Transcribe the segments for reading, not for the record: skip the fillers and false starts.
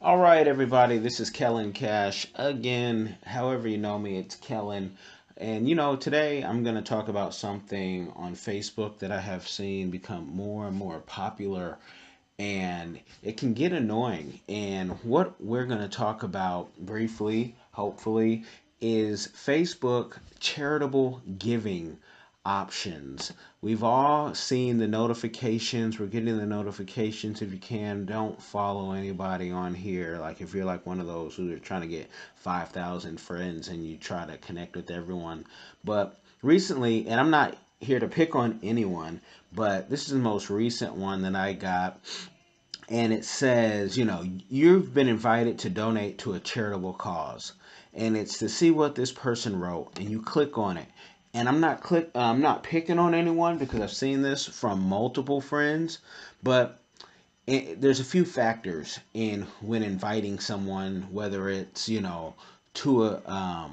All right, everybody, this is Kellen Cash again. However, you know me, it's Kellen. And today I'm going to talk about something on Facebook that I have seen become more and more popular, and it can get annoying. And what we're going to talk about briefly, hopefully, is Facebook charitable giving options. We've all seen the notifications. We're getting the notifications. If you can, don't follow anybody on here. Like if you're like one of those who are trying to get 5,000 friends and you try to connect with everyone. But recently, and I'm not here to pick on anyone, but this is the most recent one that I got, and it says, you've been invited to donate to a charitable cause, and it's to see what this person wrote, and you click on it. And I'm not picking on anyone because I've seen this from multiple friends, but there's a few factors in when inviting someone, whether it's to a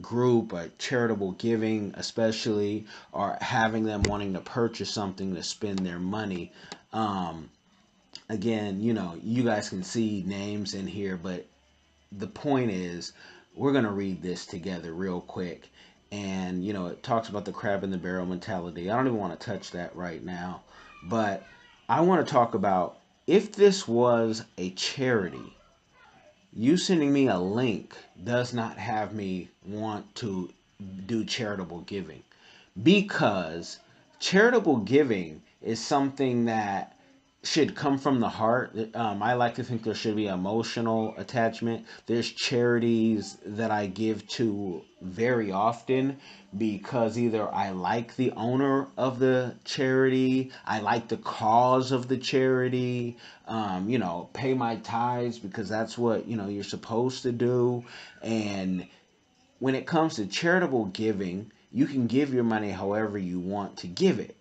group or charitable giving, especially, or having them wanting to purchase something to spend their money. Again, you guys can see names in here, but the point is, we're going to read this together real quick. And, it talks about the crab in the barrel mentality. I don't even want to touch that right now. But I want to talk about, if this was a charity, you sending me a link does not have me want to do charitable giving, because charitable giving is something that should come from the heart. I like to think there should be emotional attachment. There's charities that I give to very often because either I like the owner of the charity, I like the cause of the charity, pay my tithes because that's what, you're supposed to do. And when it comes to charitable giving, you can give your money however you want to give it.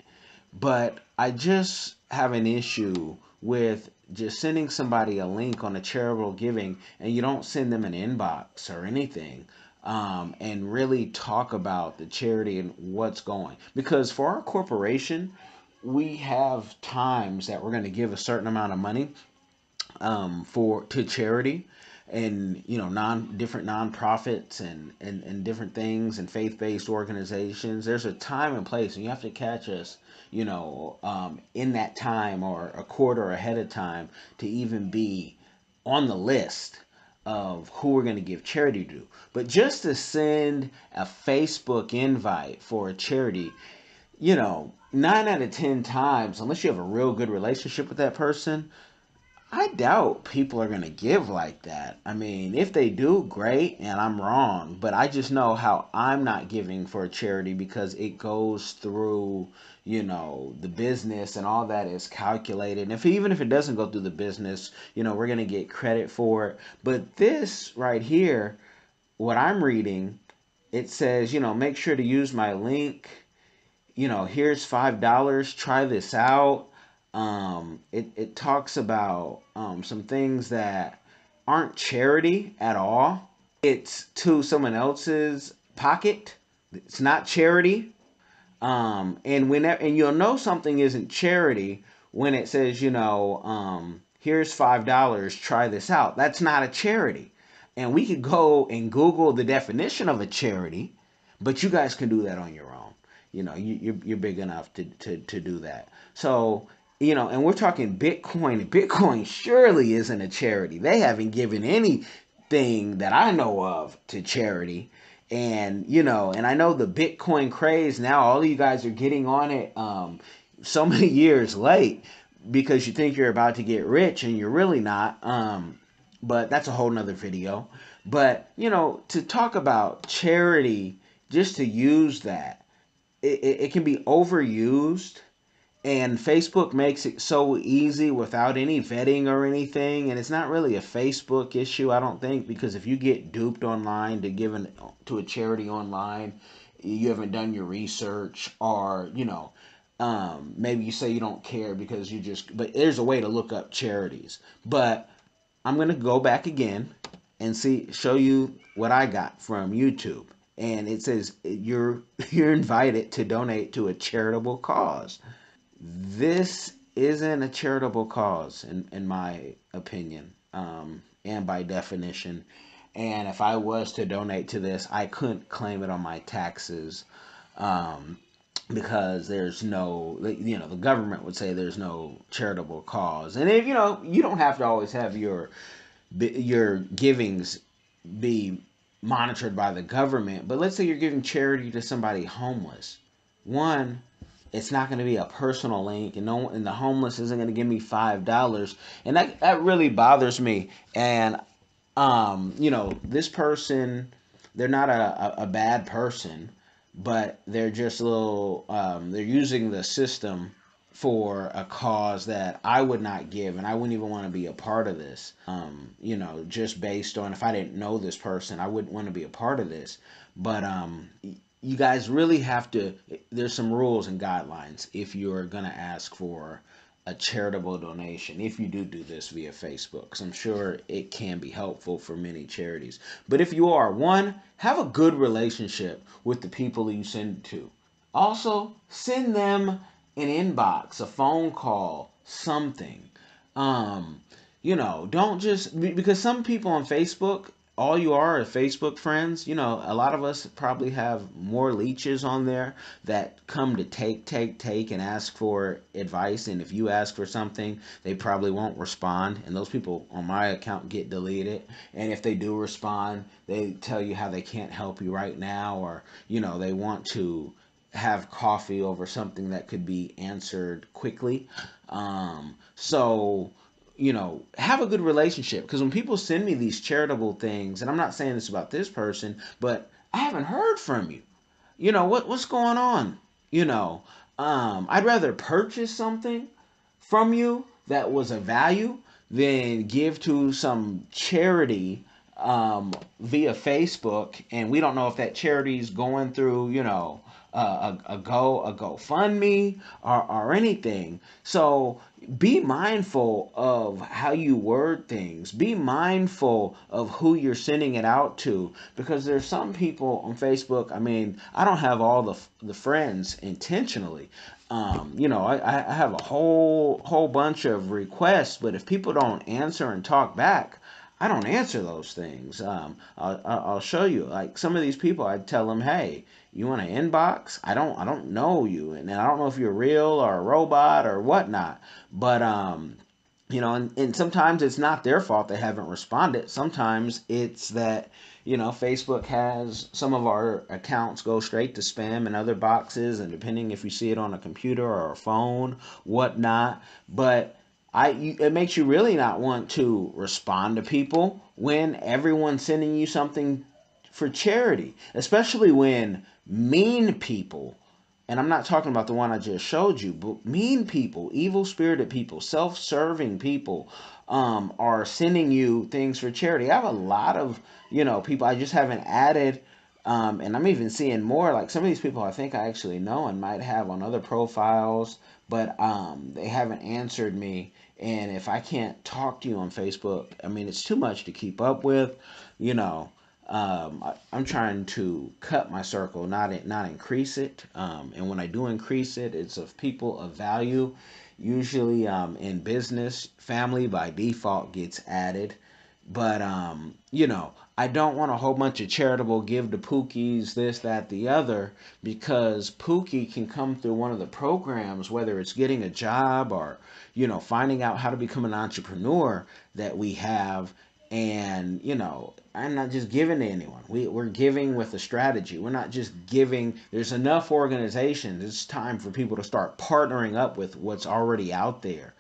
But I just have an issue with just sending somebody a link on a charitable giving and you don't send them an inbox or anything, and really talk about the charity and what's going. Because for our corporation, we have times that we're going to give a certain amount of money, for to charity, and different nonprofits and different things, and faith-based organizations. There's a time and place, and you have to catch us in that time, or a quarter ahead of time, to even be on the list of who we're going to give charity to. But just to send a Facebook invite for a charity, 9 out of 10 times, unless you have a real good relationship with that person, I doubt people are going to give like that. I mean, if they do, great, and I'm wrong. But I just know how I'm not giving for a charity, because it goes through, the business, and all that is calculated. And even if it doesn't go through the business, we're going to get credit for it. But this right here, what I'm reading, it says, make sure to use my link. Here's $5. Try this out. It talks about some things that aren't charity at all. It's to someone else's pocket. It's not charity. And you'll know something isn't charity when it says, here's $5. Try this out. That's not a charity. And we could go and Google the definition of a charity, but you guys can do that on your own. You're big enough to do that. So, and we're talking Bitcoin. Bitcoin surely isn't a charity. They haven't given anything that I know of to charity. And, and I know the Bitcoin craze now, all of you guys are getting on it so many years late, because you think you're about to get rich and you're really not. But that's a whole nother video. But, to talk about charity, just to use that, it can be overused, and Facebook makes it so easy without any vetting or anything. And it's not really a Facebook issue, I don't think, because if you get duped online to to a charity online, you haven't done your research, or maybe you say you don't care because but there's a way to look up charities. But I'm gonna go back again and show you what I got from YouTube. And it says you're invited to donate to a charitable cause. This isn't a charitable cause, in my opinion. and by definition. And if I was to donate to this, I couldn't claim it on my taxes, um, because there's no, the government would say there's no charitable cause. And if you don't have to always have your givings be monitored by the government. But let's say you're giving charity to somebody homeless. One, it's not going to be a personal link, and no, and the homeless isn't going to give me $5, and that really bothers me. And this person, they're not a bad person, but they're just a little, they're using the system for a cause that I would not give, and I wouldn't even want to be a part of this. Just based on, if I didn't know this person, I wouldn't want to be a part of this. But you guys really have to, there's some rules and guidelines if you're going to ask for a charitable donation, if you do this via Facebook, because I'm sure it can be helpful for many charities. But if you are, one, have a good relationship with the people you send it to. Also, send them an inbox, a phone call, something. Don't just, because some people on Facebook, all you are Facebook friends. A lot of us probably have more leeches on there that come to take, and ask for advice. And if you ask for something, they probably won't respond. And those people on my account get deleted. And if they do respond, they tell you how they can't help you right now, or, they want to have coffee over something that could be answered quickly. So have a good relationship, because when people send me these charitable things, and I'm not saying this about this person, but I haven't heard from you. What's going on? I'd rather purchase something from you that was a value than give to some charity, via Facebook, and we don't know if that charity is going through, a GoFundMe, or anything. So be mindful of how you word things. Be mindful of who you're sending it out to, because there's some people on Facebook. I mean, I don't have all the friends intentionally. I have a whole bunch of requests, but if people don't answer and talk back, I don't answer those things. I'll show you. Like, some of these people, I tell them, hey, you want an inbox? I don't know you, and I don't know if you're real or a robot or whatnot. But and sometimes it's not their fault they haven't responded. Sometimes it's that Facebook has some of our accounts go straight to spam and other boxes, and depending if you see it on a computer or a phone, whatnot. But it makes you really not want to respond to people when everyone's sending you something for charity, especially when mean people, and I'm not talking about the one I just showed you, but mean people, evil spirited people, self-serving people, are sending you things for charity. I have a lot of people I just haven't added, and I'm even seeing more. Like, some of these people I think I actually know and might have on other profiles, but they haven't answered me. And if I can't talk to you on Facebook, I mean, it's too much to keep up with. You know, I'm trying to cut my circle, not increase it. And when I do increase it, it's of people of value. Usually, in business, family by default gets added. But I don't want a whole bunch of charitable give to Pookies, this, that, the other, because Pookie can come through one of the programs, whether it's getting a job or finding out how to become an entrepreneur that we have. And I'm not just giving to anyone. We're giving with a strategy. We're not just giving. There's enough organizations. It's time for people to start partnering up with what's already out there.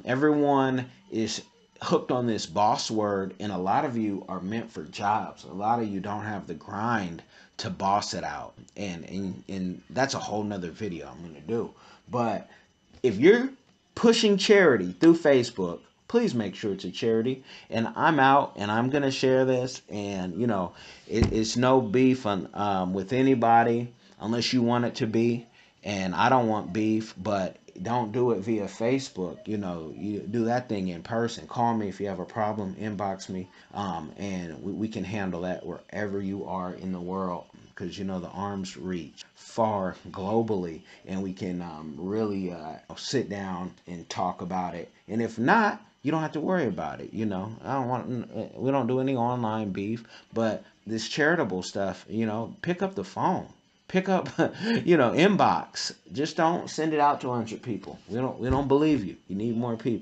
Everyone is hooked on this boss word, and a lot of you are meant for jobs. A lot of you don't have the grind to boss it out, and that's a whole nother video I'm going to do. But if you're pushing charity through Facebook, please make sure it's a charity. And I'm out, and I'm going to share this. And it's no beef with anybody unless you want it to be. And I don't want beef, but don't do it via Facebook. You do that thing in person. Call me if you have a problem. Inbox me, and we can handle that wherever you are in the world, because the arms reach far globally, and we can really sit down and talk about it. And if not, you don't have to worry about it. I don't want, we don't do any online beef, but this charitable stuff, pick up the phone, pick up, inbox. Just don't send it out to 100 people. We don't believe you. You need more people.